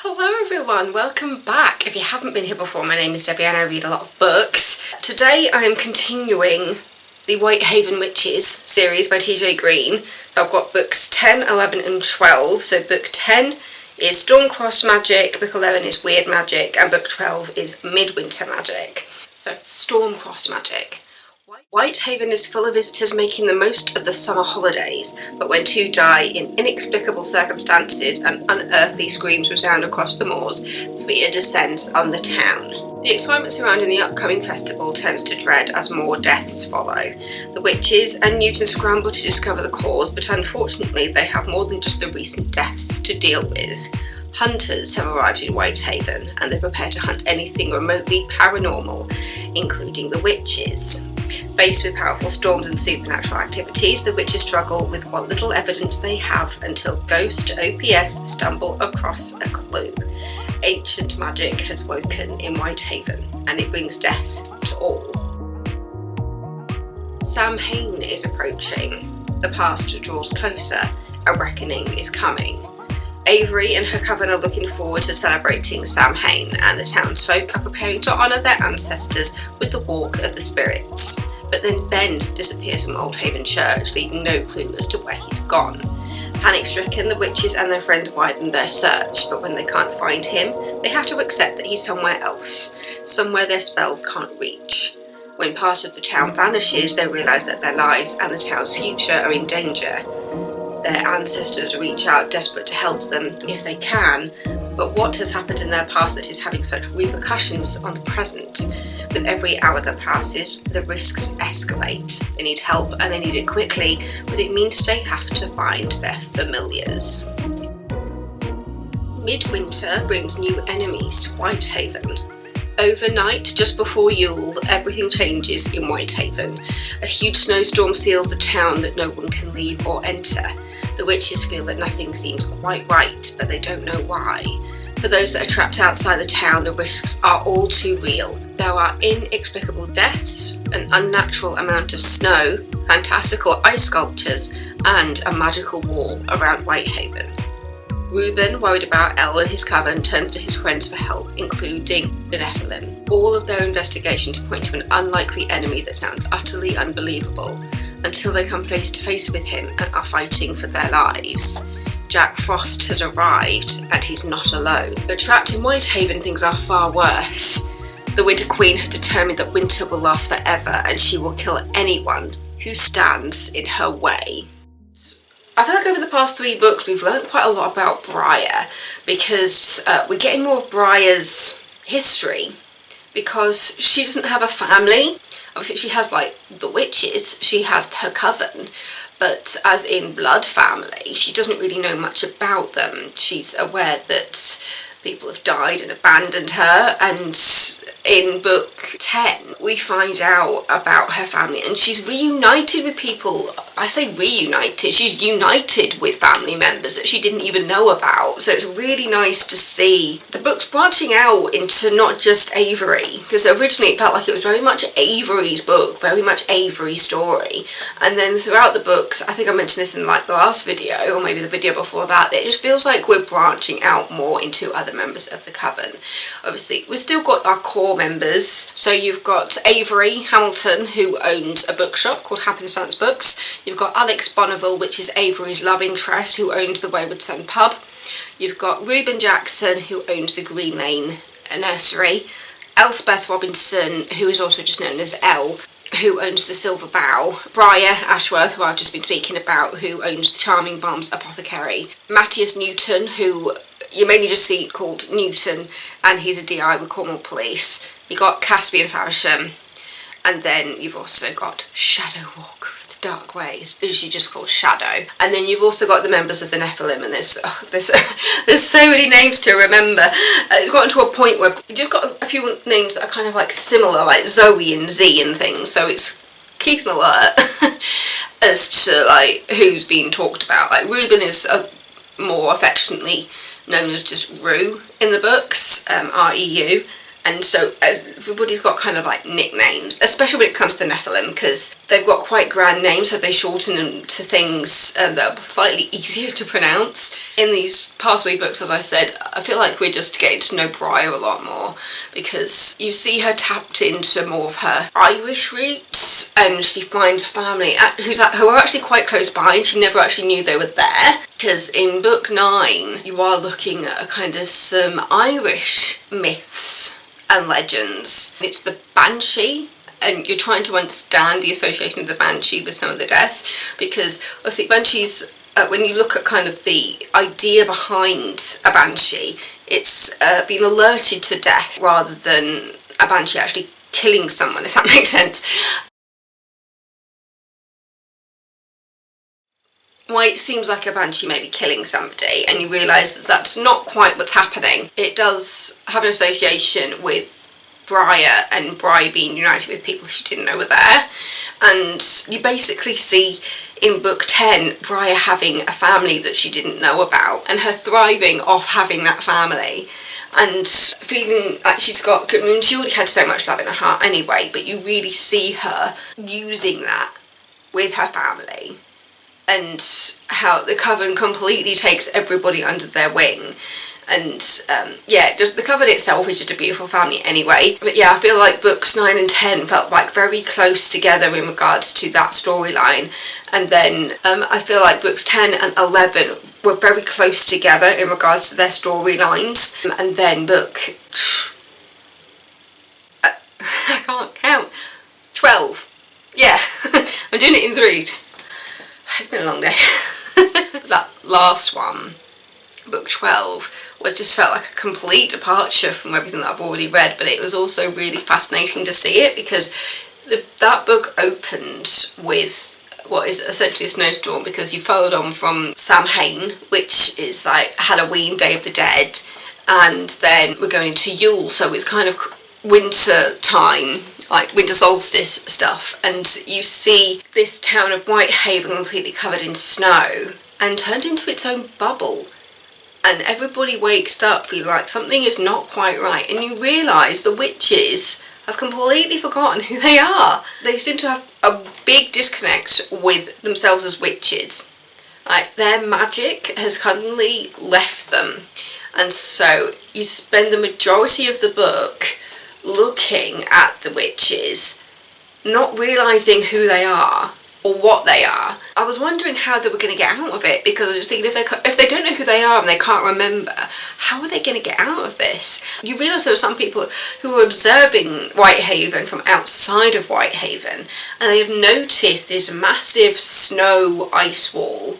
Hello everyone, welcome back. If you haven't been here before, my name is Debbie and I read a lot of books. Today I am continuing the Whitehaven Witches series by TJ Green. So I've got books 10, 11 and 12. So book 10 is Stormcross Magic, book 11 is Weird Magic, and book 12 is Midwinter Magic. So Stormcross Magic. Whitehaven is full of visitors making the most of the summer holidays, but when two die in inexplicable circumstances and unearthly screams resound across the moors, fear descends on the town. The excitement surrounding the upcoming festival turns to dread as more deaths follow. The witches and Newton scramble to discover the cause, but unfortunately they have more than just the recent deaths to deal with. Hunters have arrived in Whitehaven, and they prepare to hunt anything remotely paranormal, including the witches. Faced with powerful storms and supernatural activities, the witches struggle with what little evidence they have until Ghost OPS stumble across a clue. Ancient magic has woken in Whitehaven, and it brings death to all. Samhain is approaching. The past draws closer. A reckoning is coming. Avery and her coven are looking forward to celebrating Samhain, and the townsfolk are preparing to honour their ancestors with the Walk of the Spirits. But then Ben disappears from Oldhaven Church, leaving no clue as to where he's gone. Panic-stricken, the witches and their friends widen their search, but when they can't find him, they have to accept that he's somewhere else, somewhere their spells can't reach. When part of the town vanishes, they realise that their lives and the town's future are in danger. Their ancestors reach out, desperate to help them if they can, but what has happened in their past that is having such repercussions on the present? With every hour that passes, the risks escalate. They need help and they need it quickly, but it means they have to find their familiars. Midwinter brings new enemies to Whitehaven. Overnight, just before Yule, everything changes in Whitehaven. A huge snowstorm seals the town that no one can leave or enter. The witches feel that nothing seems quite right, but they don't know why. For those that are trapped outside the town, the risks are all too real. There are inexplicable deaths, an unnatural amount of snow, fantastical ice sculptures, and a magical wall around Whitehaven. Reuben, worried about El and his coven, turns to his friends for help, including the Nephilim. All of their investigations point to an unlikely enemy that sounds utterly unbelievable, until they come face to face with him and are fighting for their lives. Jack Frost has arrived, and he's not alone. But trapped in Whitehaven, things are far worse. The Winter Queen has determined that winter will last forever, and she will kill anyone who stands in her way. I feel like over the past 3 books we've learned quite a lot about Briar, because we're getting more of Briar's history, because she doesn't have a family. Obviously she has like the witches, she has her coven, but as in blood family, she doesn't really know much about them. She's aware that people have died and abandoned her, and in book 10 we find out about her family, and she's reunited with people. I say reunited, she's united with family members that she didn't even know about. So it's really nice to see the books branching out into not just Avery, because originally it felt like it was very much Avery's book, very much Avery's story, and then throughout the books, I think I mentioned this in like the last video or maybe the video before that, it just feels like we're branching out more into other members of the coven. Obviously we've still got our core members, so you've got Avery Hamilton, who owns a bookshop called Happenstance Books. You've got Alex Bonneville, which is Avery's love interest, who owns the Wayward Sun pub. You've got Reuben Jackson, who owns the Green Lane nursery. Elspeth Robinson, who is also just known as Elle, who owns the Silver Bow. Briar Ashworth, who I've just been speaking about, who owns the Charming Balms Apothecary. Matthias Newton, who you mainly just see called Newton, and he's a DI with Cornwall Police. You've got Caspian Faversham, and then you've also got Shadow Walker of the Dark Ways, she's just called Shadow. And then you've also got the members of the Nephilim, and there's so many names to remember. It's gotten to a point where you've just got a few names that are kind of like similar, like Zoe and Z and things, so it's keeping alert as to like who's being talked about. Like Reuben is more affectionately known as just Rue in the books, R-E-U, and so everybody's got kind of like nicknames, especially when it comes to Nephilim, because They've got quite grand names, so they shorten them to things that are slightly easier to pronounce. In these past week books, as I said, I feel like we're just getting to know Briar a lot more, because you see her tapped into more of her Irish roots, and she finds family who are actually quite close by, and she never actually knew they were there. Because in book 9, you are looking at a kind of some Irish myths and legends. It's the Banshee, and you're trying to understand the association of the Banshee with some of the deaths, because obviously Banshees, when you look at kind of the idea behind a Banshee, it's being alerted to death rather than a Banshee actually killing someone, if that makes sense. Why it seems like a Banshee may be killing somebody, and you realise that that's not quite what's happening. It does have an association with Briar, and Briar being united with people she didn't know were there. And you basically see in book 10 Briar having a family that she didn't know about, and her thriving off having that family, and feeling like she's got, I mean, she already had so much love in her heart anyway, but you really see her using that with her family, and how the Coven completely takes everybody under their wing. And yeah, just the Coven itself is just a beautiful family anyway. But yeah, I feel like books 9 and 10 felt like very close together in regards to that storyline, and then I feel like books 10 and 11 were very close together in regards to their storylines, and then book I can't count, 12, yeah. I'm doing it in 3. It's been a long day. That last one, book 12, just felt like a complete departure from everything that I've already read, but it was also really fascinating to see it, because that book opened with what is essentially a snowstorm, because you followed on from Samhain, which is like Halloween, Day of the Dead, and then we're going into Yule, so it's kind of winter time, like winter solstice stuff, and you see this town of Whitehaven completely covered in snow and turned into its own bubble. And everybody wakes up feeling like something is not quite right, and you realise the witches have completely forgotten who they are. They seem to have a big disconnect with themselves as witches. Like, their magic has suddenly left them, and so you spend the majority of the book looking at the witches, not realising who they are or what they are. I was wondering how they were going to get out of it, because I was thinking, if they don't know who they are and they can't remember, how are they going to get out of this? You realise there are some people who are observing Whitehaven from outside of Whitehaven, and they have noticed this massive snow ice wall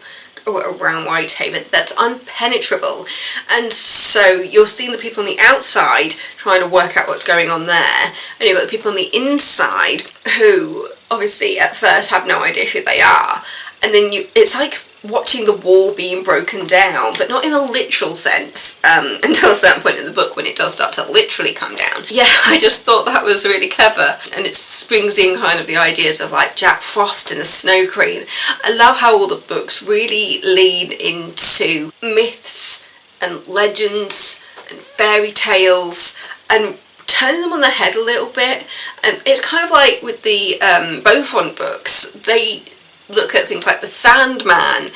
around Whitehaven that's unpenetrable, and so you're seeing the people on the outside trying to work out what's going on there, and you've got the people on the inside who obviously at first have no idea who they are, and then it's like watching the wall being broken down, but not in a literal sense, until a certain point in the book when it does start to literally come down. Yeah, I just thought that was really clever, and it brings in kind of the ideas of like Jack Frost and the Snow Queen. I love how all the books really lean into myths and legends and fairy tales, and turning them on their head a little bit. And it's kind of like with the Beaufort books, they look at things like the Sandman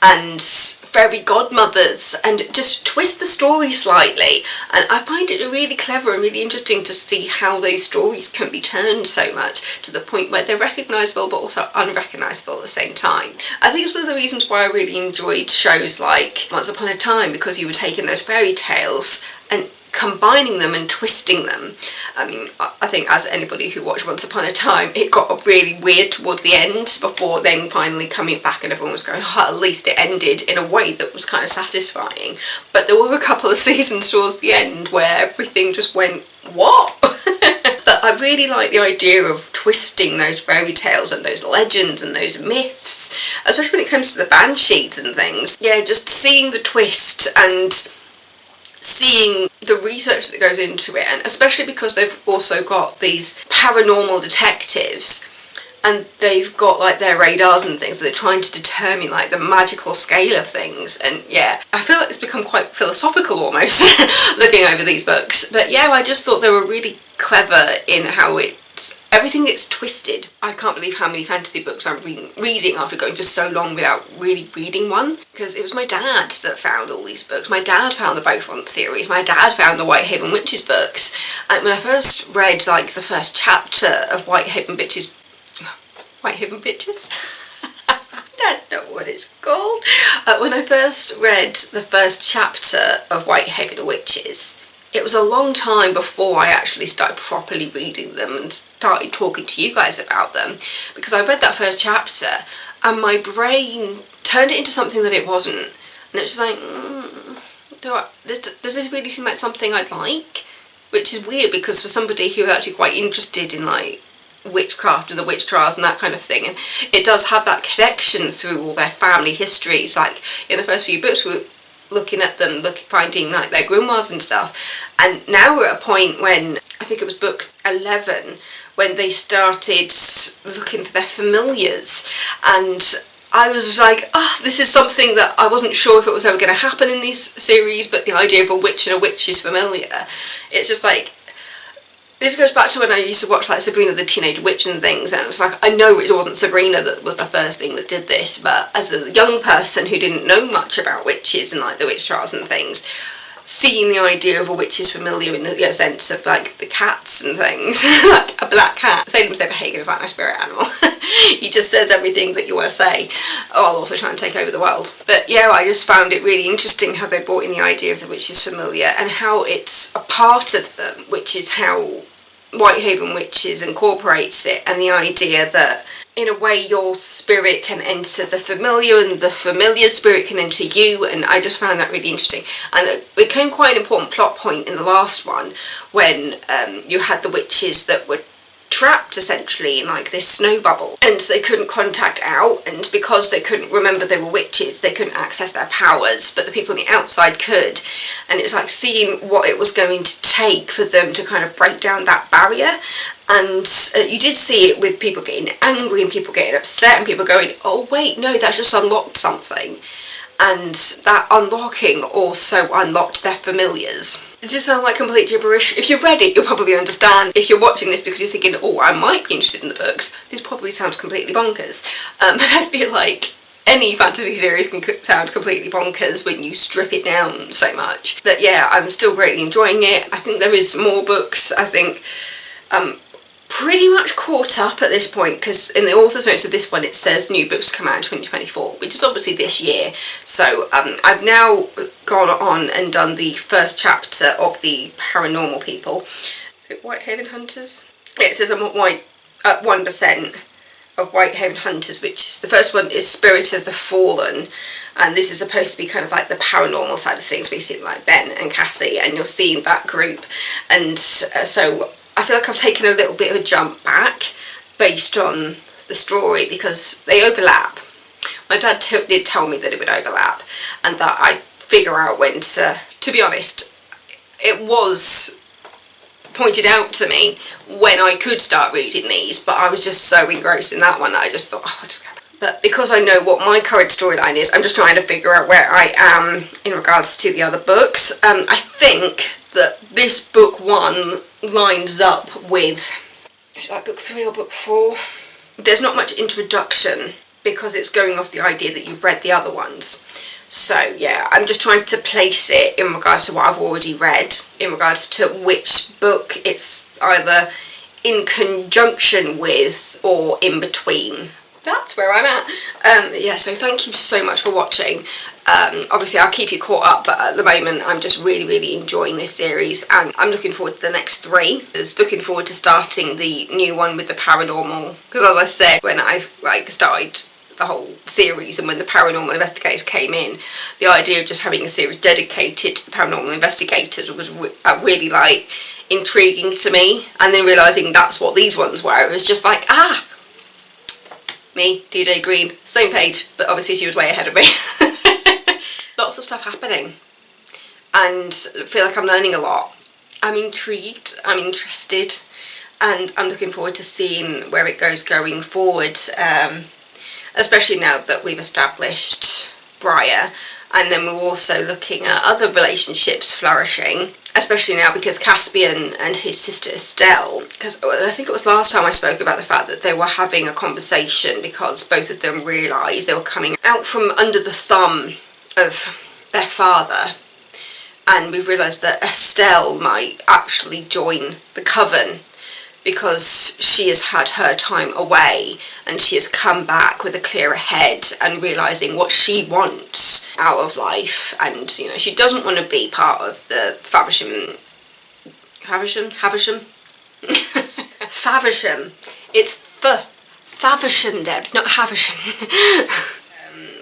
and fairy godmothers and just twist the story slightly, and I find it really clever and really interesting to see how those stories can be turned so much to the point where they're recognisable but also unrecognisable at the same time. I think it's one of the reasons why I really enjoyed shows like Once Upon a Time, because you were taking those fairy tales and combining them and twisting them. I mean, I think as anybody who watched Once Upon a Time, it got really weird towards the end before then finally coming back and everyone was going, oh, at least it ended in a way that was kind of satisfying. But there were a couple of seasons towards the end where everything just went, what? But I really like the idea of twisting those fairy tales and those legends and those myths, especially when it comes to the Banshees and things. Yeah, just seeing the twist and seeing the research that goes into it, and especially because they've also got these paranormal detectives and they've got like their radars and things, so they're trying to determine like the magical scale of things. And yeah, I feel like it's become quite philosophical almost looking over these books. But yeah, I just thought they were really clever in how it everything gets twisted. I can't believe how many fantasy books I'm reading after going for so long without really reading one, because it was my dad that found all these books. My dad found the Beaufort series, my dad found the Whitehaven Witches books, and when I first read like the first chapter of Whitehaven Bitches, I don't know what it's called. When I first read the first chapter of Whitehaven Witches, it was a long time before I actually started properly reading them and started talking to you guys about them, because I read that first chapter and my brain turned it into something that it wasn't, and it was just like, does this really seem like something I'd like? Which is weird, because for somebody who was actually quite interested in like witchcraft and the witch trials and that kind of thing, and it does have that connection through all their family histories. Like in the first few books we were looking at them, finding like their grimoires and stuff, and now we're at a point when, I think it was book 11, when they started looking for their familiars, and I was like, this is something that I wasn't sure if it was ever going to happen in these series, but the idea of a witch and a witch's familiar, it's just like, this goes back to when I used to watch like Sabrina the Teenage Witch and things, and it's like, I know it wasn't Sabrina that was the first thing that did this, but as a young person who didn't know much about witches and like the witch trials and things, seeing the idea of a witch's familiar in the sense of like the cats and things, like a black cat. Salem Saberhagen is like my spirit animal. He just says everything that you want to say. I'll also try and take over the world. But yeah, I just found it really interesting how they brought in the idea of the witch's familiar and how it's a part of them, which is how Whitehaven Witches incorporates it, and the idea that in a way your spirit can enter the familiar and the familiar spirit can enter you, and I just found that really interesting. And it became quite an important plot point in the last one when you had the witches that were trapped essentially in like this snow bubble, and they couldn't contact out, and because they couldn't remember they were witches they couldn't access their powers, but the people on the outside could, and it was like seeing what it was going to take for them to kind of break down that barrier. And you did see it with people getting angry and people getting upset and people going, oh wait, no, that's just unlocked something, and that unlocking also unlocked their familiars. It does sound like complete gibberish. If you've read it, you'll probably understand. If you're watching this because you're thinking, oh, I might be interested in the books, this probably sounds completely bonkers. But I feel like any fantasy series can sound completely bonkers when you strip it down so much. But yeah, I'm still greatly enjoying it. I think there is more books. I think pretty much caught up at this point, because in the author's notes of this one it says new books come out in 2024, which is obviously this year. So I've now gone on and done the first chapter of the Paranormal People. Is it Whitehaven Hunters? It says I'm at 1% of Whitehaven Hunters, which the first one is Spirit of the Fallen, and this is supposed to be kind of like the paranormal side of things, where you see like Ben and Cassie and you're seeing that group, and so I feel like I've taken a little bit of a jump back based on the story because they overlap. My dad did tell me that it would overlap and that I'd figure out when to be honest, it was pointed out to me when I could start reading these, but I was just so engrossed in that one that I just thought, I'll just go. But because I know what my current storyline is, I'm just trying to figure out where I am in regards to the other books. I think that this book 1 lines up with, is it like book 3 or book 4? There's not much introduction because it's going off the idea that you've read the other ones. So yeah, I'm just trying to place it in regards to what I've already read, in regards to which book it's either in conjunction with or in between. That's where I'm at. Yeah, so thank you so much for watching. Obviously I'll keep you caught up, but at the moment I'm just really enjoying this series, and I'm looking forward to the next 3. Looking forward to starting the new one with the paranormal, because as I said, when I started the whole series and when the paranormal investigators came in, the idea of just having a series dedicated to the paranormal investigators was really like intriguing to me, and then realising that's what these ones were, it was just like, me, DJ Green, same page, but obviously she was way ahead of me. Lots of stuff happening, and I feel like I'm learning a lot. I'm intrigued, I'm interested, and I'm looking forward to seeing where it goes going forward, especially now that we've established Briar, and then we're also looking at other relationships flourishing. especially now because Caspian and his sister Estelle, because I think it was last time I spoke about the fact that they were having a conversation because both of them realised they were coming out from under the thumb of their father, and we've realised that Estelle might actually join the coven because she has had her time away and she has come back with a clearer head and realising what she wants out of life, and you know, she doesn't want to be part of the Faversham. It's Faversham, Debs, not Havisham.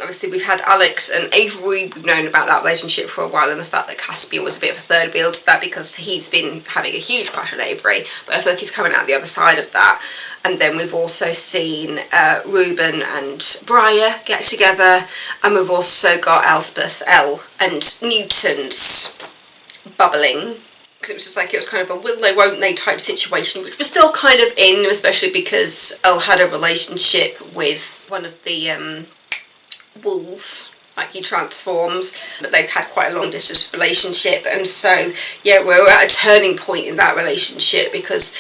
Obviously we've had Alex and Avery, we've known about that relationship for a while, and the fact that Caspian was a bit of a third wheel to that because he's been having a huge crush on Avery, but I feel like he's coming out the other side of that. And then we've also seen Reuben and Briar get together, and we've also got Elspeth, Elle and Newton's bubbling, because it was just like, it was kind of a will they won't they type situation, which we're still kind of in, especially because Elle had a relationship with one of the wolves, like he transforms, but they've had quite a long distance relationship, and so yeah, we're at a turning point in that relationship because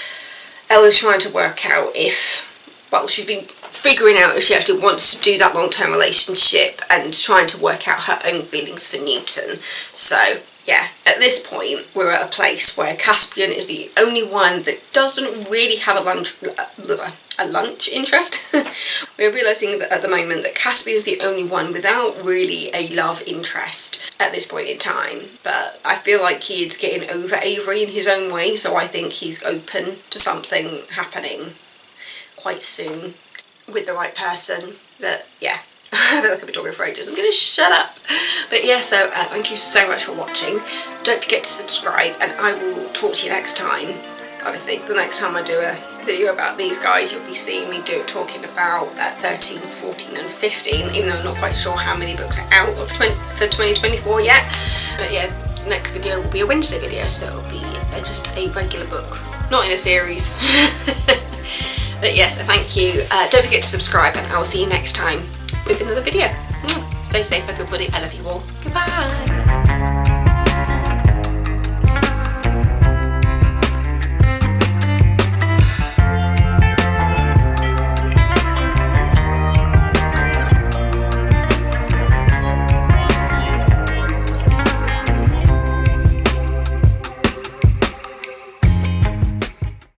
Ella's trying to work out if, well, she's been figuring out if she actually wants to do that long-term relationship and trying to work out her own feelings for Newton. So yeah, at this point we're at a place where Caspian is the only one that doesn't really have a lunch interest. We're realising that at the moment that Caspian is the only one without really a love interest at this point in time, but I feel like he is getting over Avery in his own way, so I think he's open to something happening quite soon with the right person. But yeah, I feel like I've been talking for ages. I'm going to shut up. But yeah, so thank you so much for watching. Don't forget to subscribe, and I will talk to you next time. Obviously, the next time I do a video about these guys, you'll be seeing me talking about 13, 14 and 15, even though I'm not quite sure how many books are out of for 2024 yet. But yeah, the next video will be a Wednesday video, so it'll be just a regular book, not in a series. But yes, so thank you. Don't forget to subscribe, and I'll see you next time with another video. Stay safe, everybody. I love you all. Goodbye.